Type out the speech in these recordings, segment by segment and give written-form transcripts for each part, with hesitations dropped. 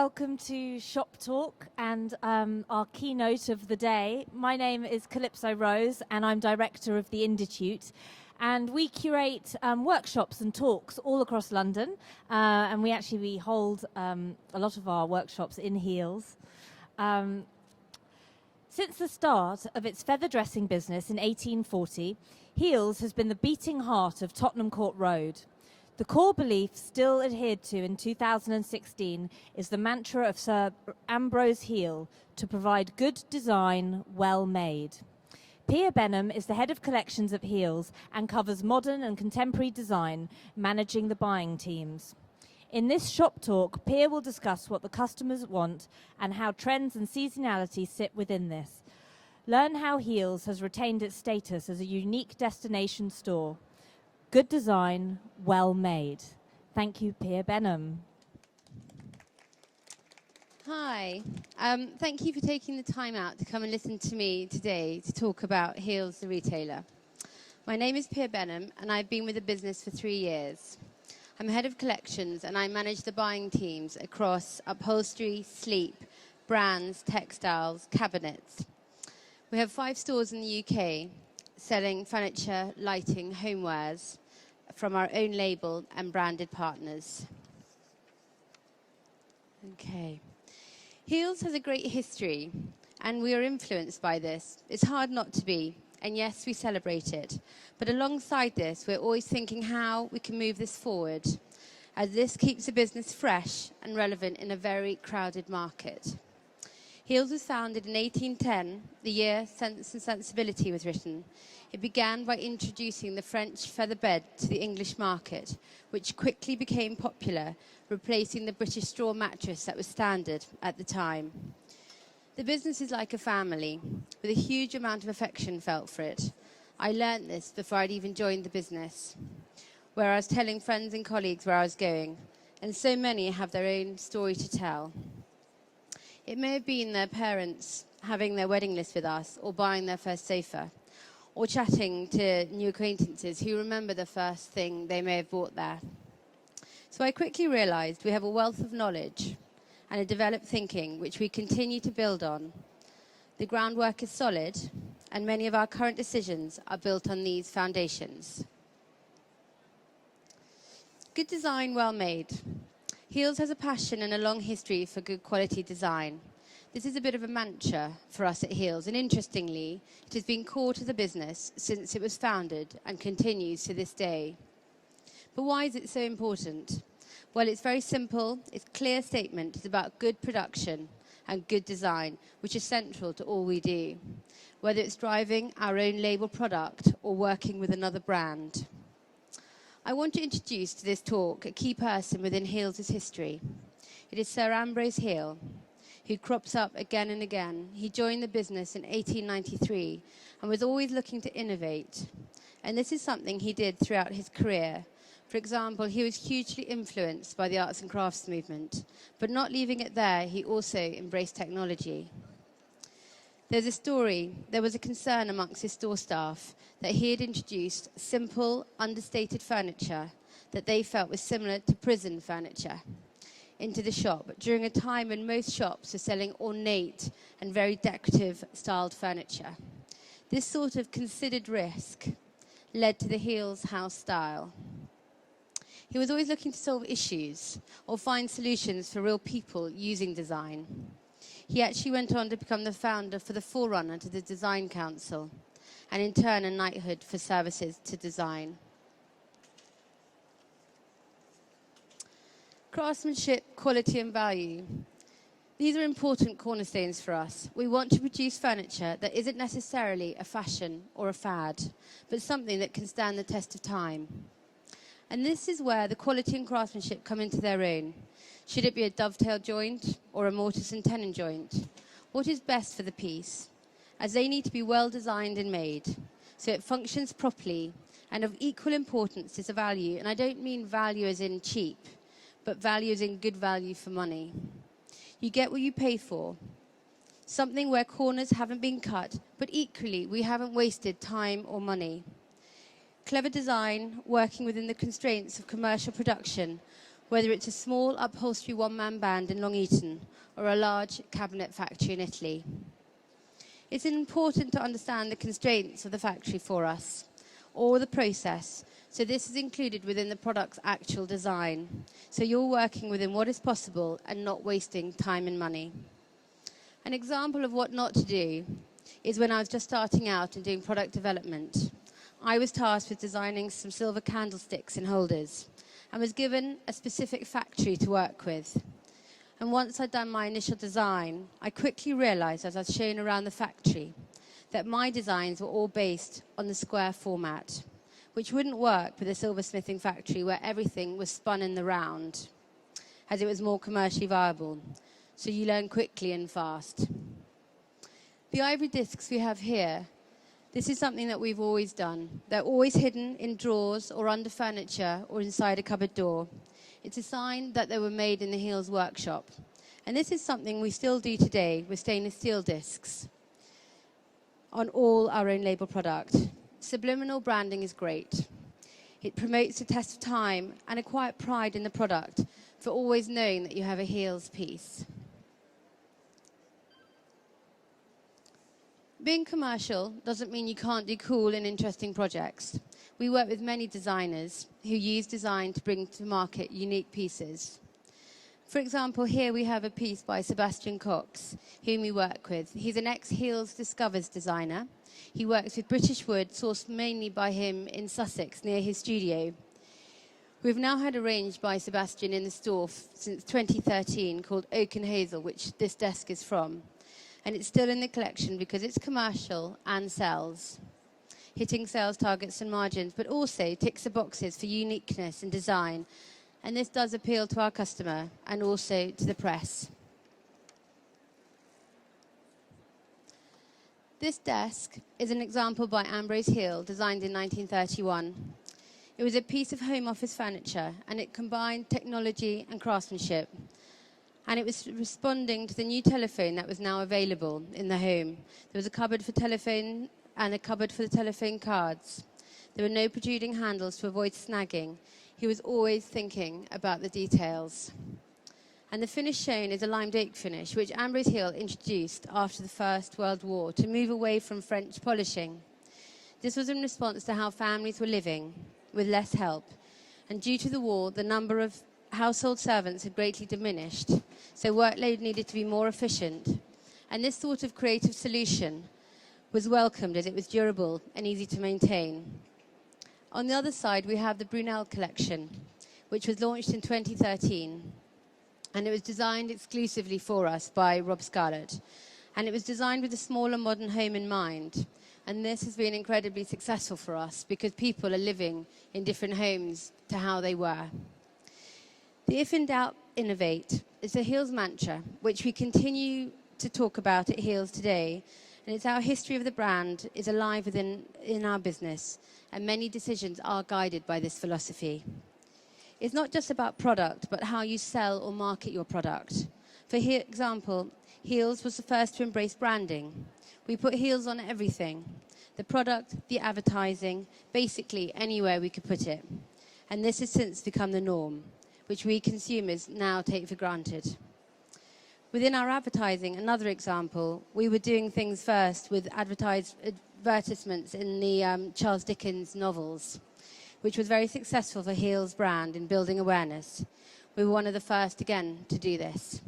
welcome to Shop Talk and our keynote of the day. My name is Calypso Rose and I'm director of the Inditute. And we curate workshops and talks all across London. And we hold a lot of our workshops in Heels. Since the start of its feather dressing business in 1840, Heels has been the beating heart of Tottenham Court Road. The core belief still adhered to in 2016 is the mantra of Sir Ambrose Heel to provide good design, well made. Pia Benham is the head of collections at Heels and covers modern and contemporary design, managing the buying teams. In this shop talk, Pia will discuss what the customers want and how trends and seasonality sit within this. Learn how Heels has retained its status as a unique destination store. Good design, well made. Thank you, Pia Benham. Hi. Thank you for taking the time out to come and listen to me today to talk about Heels, the retailer. My name is Pia Benham, and I've been with the business for 3 years. I'm head of collections, and I manage the buying teams across upholstery, sleep, brands, textiles, cabinets. We have 5 stores in the UK selling furniture, lighting, homewares from our own label and branded partners. Okay. Heels has a great history, and we are influenced by this. It's hard not to be, and yes, we celebrate it. But alongside this, we're always thinking how we can move this forward, as this keeps the business fresh and relevant in a very crowded market. Heels was founded in 1810, the year Sense and Sensibility was written. It began by introducing the French feather bed to the English market, which quickly became popular, replacing the British straw mattress that was standard at the time. The business is like a family, with a huge amount of affection felt for it. I learnt this before I'd even joined the business, where I was telling friends and colleagues where I was going, and so many have their own story to tell. It may have been their parents having their wedding list with us, or buying their first sofa, or chatting to new acquaintances who remember the first thing they may have bought there. So I quickly realised we have a wealth of knowledge and a developed thinking which we continue to build on. The groundwork is solid, and many of our current decisions are built on these foundations. Good design, well made. Heels has a passion and a long history for good quality design. This is a bit of a mantra for us at Heels, and interestingly, it has been core to the business since it was founded and continues to this day. But why is it so important? Well, it's very simple. It's a clear statement. It's about good production and good design, which is central to all we do, whether it's driving our own label product or working with another brand. I want to introduce to this talk a key person within Heels' history. It is Sir Ambrose Heel, who crops up again and again. He joined the business in 1893 and was always looking to innovate. And this is something he did throughout his career. For example, he was hugely influenced by the arts and crafts movement, but not leaving it there, he also embraced technology. There's a story, there was a concern amongst his store staff that he had introduced simple, understated furniture that they felt was similar to prison furniture into the shop during a time when most shops were selling ornate and very decorative styled furniture. This sort of considered risk led to the Heels house style. He was always looking to solve issues or find solutions for real people using design. He actually went on to become the founder for the forerunner to the Design Council, and in turn a knighthood for services to design. Craftsmanship, quality and value. These are important cornerstones for us. We want to produce furniture that isn't necessarily a fashion or a fad, but something that can stand the test of time. And this is where the quality and craftsmanship come into their own. Should it be a dovetail joint or a mortise and tenon joint? What is best for the piece? As they need to be well designed and made, so it functions properly, and of equal importance is the value. And I don't mean value as in cheap, but value as in good value for money. You get what you pay for. Something where corners haven't been cut, but equally we haven't wasted time or money. Clever design, working within the constraints of commercial production, whether it's a small upholstery one-man band in Long Eaton or a large cabinet factory in Italy. It's important to understand the constraints of the factory for us, or the process. So this is included within the product's actual design. So you're working within what is possible and not wasting time and money. An example of what not to do is when I was just starting out and doing product development. I was tasked with designing some silver candlesticks and holders and was given a specific factory to work with. And once I'd done my initial design, I quickly realized as I was shown around the factory that my designs were all based on the square format, which wouldn't work with a silversmithing factory where everything was spun in the round, as it was more commercially viable. So you learn quickly and fast. The ivory discs we have here, this is something that we've always done. They're always hidden in drawers or under furniture or inside a cupboard door. It's a sign that they were made in the Heels workshop. And this is something we still do today with stainless steel discs on all our own label product. Subliminal branding is great. It promotes the test of time and a quiet pride in the product for always knowing that you have a Heels piece. Being commercial doesn't mean you can't do cool and interesting projects. We work with many designers who use design to bring to market unique pieces. For example, here we have a piece by Sebastian Cox, whom we work with. He's an ex-Heels Discovers designer. He works with British wood, sourced mainly by him in Sussex, near his studio. We've now had a range by Sebastian in the store since 2013 called Oak and Hazel, which this desk is from. And it's still in the collection because it's commercial and sells, hitting sales targets and margins, but also ticks the boxes for uniqueness and design. And this does appeal to our customer and also to the press. This desk is an example by Ambrose Hill, designed in 1931. It was a piece of home office furniture, and it combined technology and craftsmanship. And it was responding to the new telephone that was now available in the home. There was a cupboard for telephone and a cupboard for the telephone cards. There were no protruding handles to avoid snagging. He was always thinking about the details. And the finish shown is a limed oak finish, which Ambrose Hill introduced after the First World War to move away from French polishing. This was in response to how families were living with less help. And due to the war, the number of household servants had greatly diminished, so workload needed to be more efficient. And this sort of creative solution was welcomed as it was durable and easy to maintain. On the other side, we have the Brunel collection, which was launched in 2013. And it was designed exclusively for us by Rob Scarlett. And it was designed with a smaller modern home in mind. And this has been incredibly successful for us because people are living in different homes to how they were. The If in Doubt, Innovate is a Heels mantra, which we continue to talk about at Heels today. And it's our history of the brand is alive in our business. And many decisions are guided by this philosophy. It's not just about product, but how you sell or market your product. For example, Heels was the first to embrace branding. We put Heels on everything. The product, the advertising, basically anywhere we could put it. And this has since become the norm, which we consumers now take for granted. Within our advertising, another example, we were doing things first with advertisements in the Charles Dickens novels, which was very successful for Heels brand in building awareness. We were one of the first, again, to do this.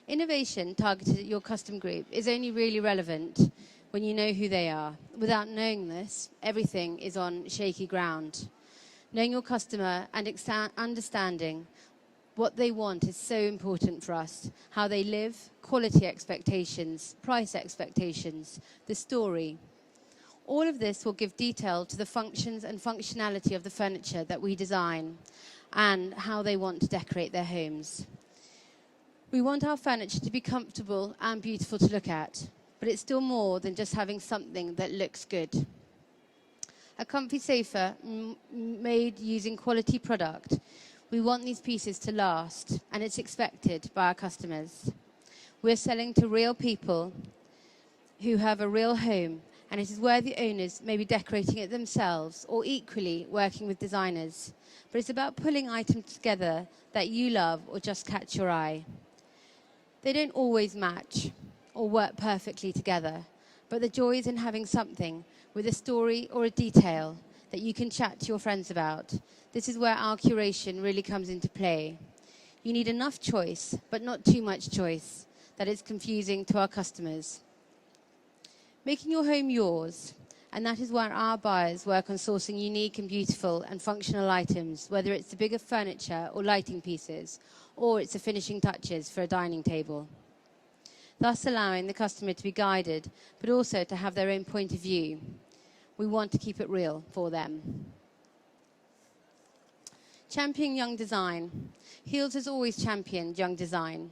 Innovation targeted at your custom group is only really relevant when you know who they are. Without knowing this, everything is on shaky ground. Knowing your customer and understanding what they want is so important for us. How they live, quality expectations, price expectations, the story. All of this will give detail to the functions and functionality of the furniture that we design and how they want to decorate their homes. We want our furniture to be comfortable and beautiful to look at, but it's still more than just having something that looks good. A comfy sofa made using quality product. We want these pieces to last, and it's expected by our customers. We're selling to real people who have a real home, and it is where the owners may be decorating it themselves or equally working with designers. But it's about pulling items together that you love or just catch your eye. They don't always match or work perfectly together, but the joy is in having something with a story or a detail that you can chat to your friends about. This is where our curation really comes into play. You need enough choice, but not too much choice, that it's confusing to our customers. Making your home yours, and that is where our buyers work on sourcing unique and beautiful and functional items, whether it's the bigger furniture or lighting pieces, or it's the finishing touches for a dining table. Thus allowing the customer to be guided, but also to have their own point of view. We want to keep it real for them. Championing young design. Heels has always championed young design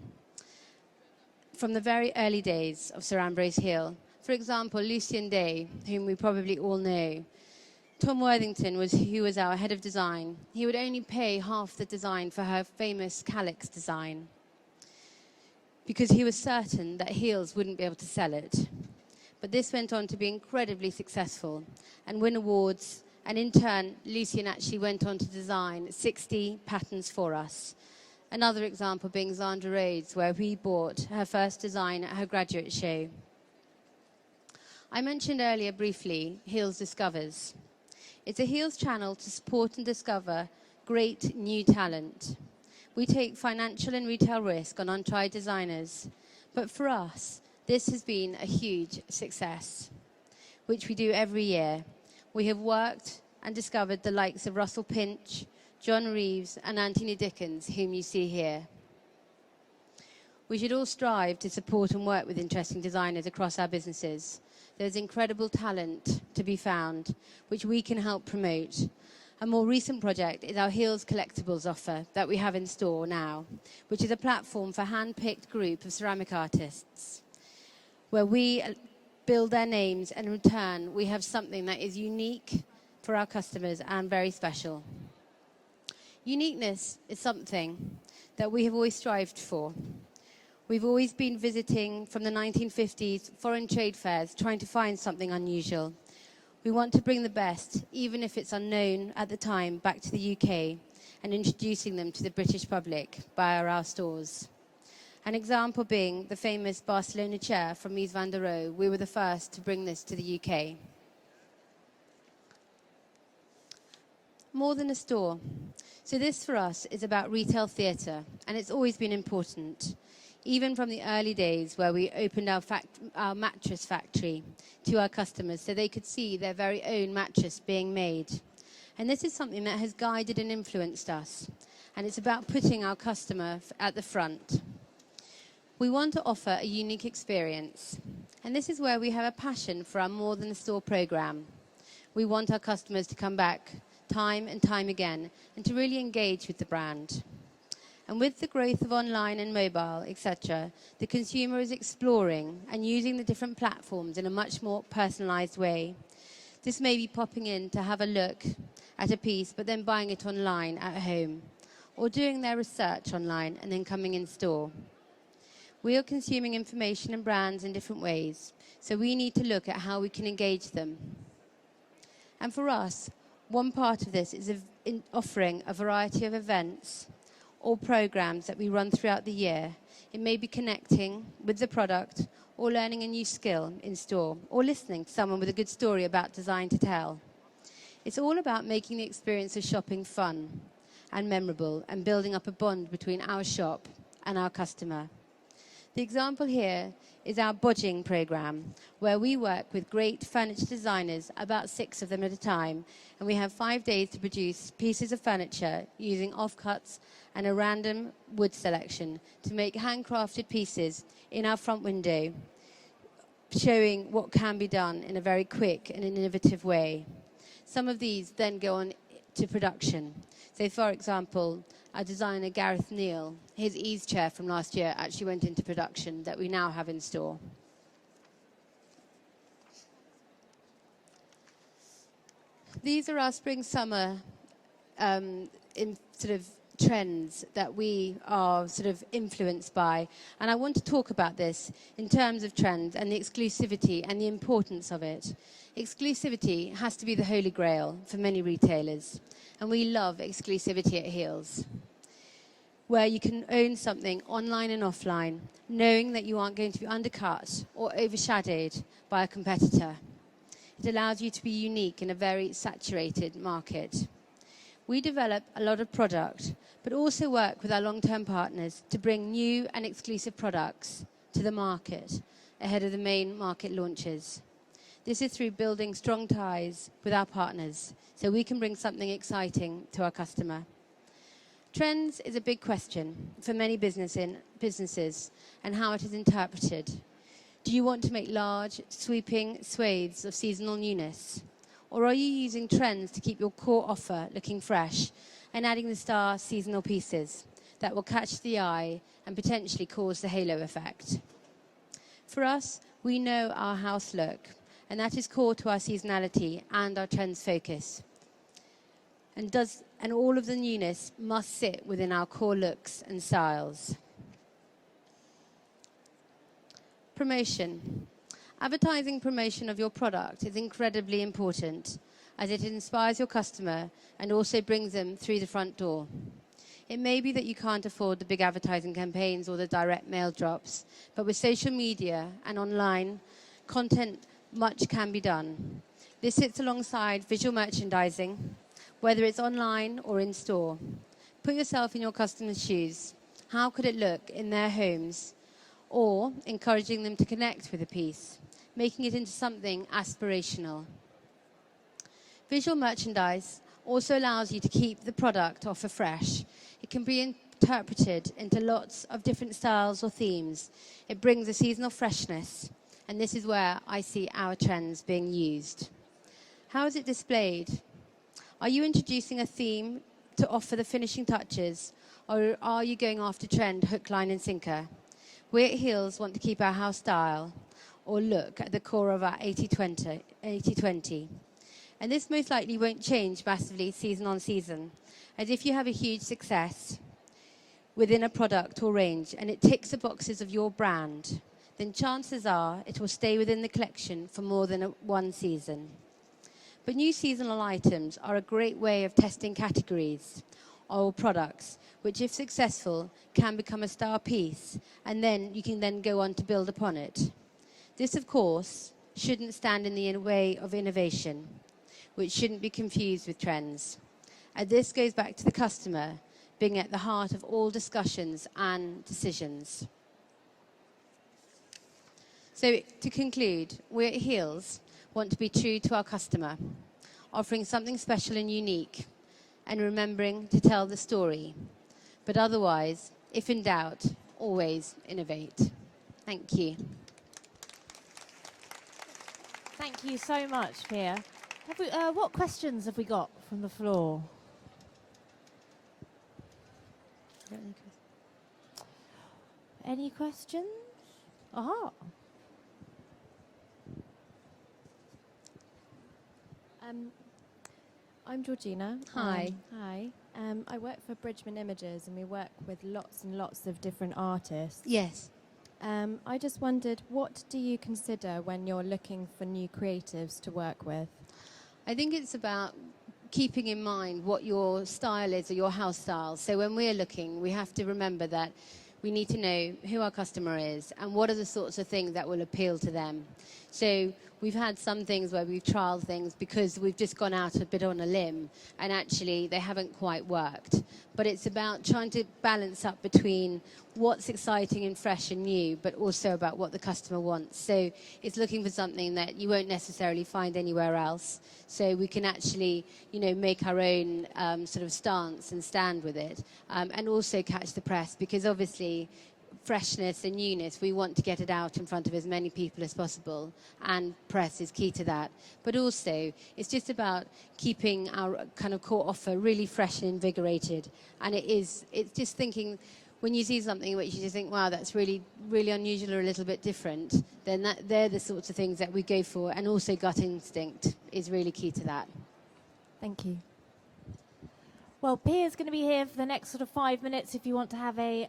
from the very early days of Sir Ambrose Heel. For example, Lucian Day, whom we probably all know. Tom Worthington who was our head of design. He would only pay half the design for her famous Calyx design because he was certain that Heels wouldn't be able to sell it. But this went on to be incredibly successful and win awards. And in turn, Lucian actually went on to design 60 patterns for us. Another example being Zandra Rhodes, where we bought her first design at her graduate show. I mentioned earlier briefly Heels Discovers. It's a Heels channel to support and discover great new talent. We take financial and retail risk on untried designers, but for us, this has been a huge success, which we do every year. We have worked and discovered the likes of Russell Pinch, John Reeves, and Anthony Dickens, whom you see here. We should all strive to support and work with interesting designers across our businesses. There's incredible talent to be found, which we can help promote. A more recent project is our Heels Collectibles offer that we have in store now, which is a platform for a hand-picked group of ceramic artists, where we build their names, and in return, we have something that is unique for our customers and very special. Uniqueness is something that we have always strived for. We've always been visiting from the 1950s foreign trade fairs, trying to find something unusual. We want to bring the best, even if it's unknown at the time, back to the UK and introducing them to the British public via our stores. An example being the famous Barcelona chair from Mies van der Rohe. We were the first to bring this to the UK. More than a store. So this for us is about retail theatre, and it's always been important. Even from the early days where we opened our mattress factory to our customers so they could see their very own mattress being made. And this is something that has guided and influenced us. And it's about putting our customer at the front. We want to offer a unique experience. And this is where we have a passion for our More Than a Store program. We want our customers to come back time and time again and to really engage with the brand. And with the growth of online and mobile, etc., the consumer is exploring and using the different platforms in a much more personalized way. This may be popping in to have a look at a piece, but then buying it online at home, or doing their research online and then coming in store. We are consuming information and brands in different ways, so we need to look at how we can engage them. And for us, one part of this is in offering a variety of events or programs that we run throughout the year. It may be connecting with the product or learning a new skill in store or listening to someone with a good story about design to tell. It's all about making the experience of shopping fun and memorable and building up a bond between our shop and our customer. The example here is our bodging program, where we work with great furniture designers, about 6 of them at a time, and we have 5 days to produce pieces of furniture using offcuts and a random wood selection to make handcrafted pieces in our front window, showing what can be done in a very quick and innovative way. Some of these then go on to production. So, for example, our designer Gareth Neal, his ease chair from last year actually went into production that we now have in store. These are our spring-summer in sort of trends that we are sort of influenced by. And I want to talk about this in terms of trends and the exclusivity and the importance of it. Exclusivity has to be the holy grail for many retailers. And we love exclusivity at Heels. where you can own something online and offline, knowing that you aren't going to be undercut or overshadowed by a competitor. It allows you to be unique in a very saturated market. We develop a lot of product, but also work with our long-term partners to bring new and exclusive products to the market ahead of the main market launches. This is through building strong ties with our partners so we can bring something exciting to our customer. Trends is a big question for many businesses and how it is interpreted. Do you want to make large, sweeping swathes of seasonal newness? Or are you using trends to keep your core offer looking fresh and adding the star seasonal pieces that will catch the eye and potentially cause the halo effect? For us, we know our house look, and that is core to our seasonality and our trends focus. And all of the newness must sit within our core looks and styles. Promotion. Advertising promotion of your product is incredibly important as it inspires your customer and also brings them through the front door. It may be that you can't afford the big advertising campaigns or the direct mail drops, but with social media and online content, much can be done. This sits alongside visual merchandising, whether it's online or in store. Put yourself in your customer's shoes. How could it look in their homes? Or encouraging them to connect with a piece, making it into something aspirational. Visual merchandise also allows you to keep the product offer fresh. It can be interpreted into lots of different styles or themes. It brings a seasonal freshness, and this is where I see our trends being used. How is it displayed? Are you introducing a theme to offer the finishing touches, or are you going after trend hook, line and sinker? We at Heels want to keep our house style or look at the core of our 80-20. And this most likely won't change massively season on season, as if you have a huge success within a product or range and it ticks the boxes of your brand, then chances are it will stay within the collection for more than one season. But new seasonal items are a great way of testing categories or products, which if successful can become a star piece, and then you can then go on to build upon it. This, of course, shouldn't stand in the way of innovation, which shouldn't be confused with trends. And this goes back to the customer being at the heart of all discussions and decisions. So to conclude, we at Heels want to be true to our customer, offering something special and unique, and remembering to tell the story. But otherwise, if in doubt, always innovate. Thank you. Thank you so much, Pia. What questions have we got from the floor? Any questions? Aha. I'm Georgina. Hi. Hi. I work for Bridgman Images, and we work with lots and lots of different artists. Yes. I just wondered, what do you consider when you're looking for new creatives to work with? I think it's about keeping in mind what your style is or your house style. So when we're looking, we have to remember that we need to know who our customer is and what are the sorts of things that will appeal to them. So we've had some things where we've trialed things because we've just gone out a bit on a limb and actually they haven't quite worked. But it's about trying to balance up between what's exciting and fresh and new, but also about what the customer wants. So it's looking for something that you won't necessarily find anywhere else. So we can actually, make our own sort of stance and stand with it, and also catch the press, because obviously freshness and newness, we want to get it out in front of as many people as possible, and press is key to that. But also, it's just about keeping our kind of core offer really fresh and invigorated. And it's just thinking, when you see something which you just think, wow, that's really, really unusual or a little bit different, then they're the sorts of things that we go for. And also gut instinct is really key to that. Thank you. Well, Pia's going to be here for the next sort of 5 minutes if you want to have a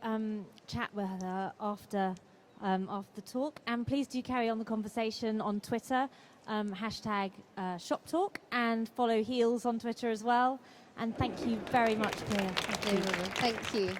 chat with her after the talk. And please do carry on the conversation on Twitter, hashtag SHOPTALK, and follow Heels on Twitter as well. And thank you very much, Pia. Thank you.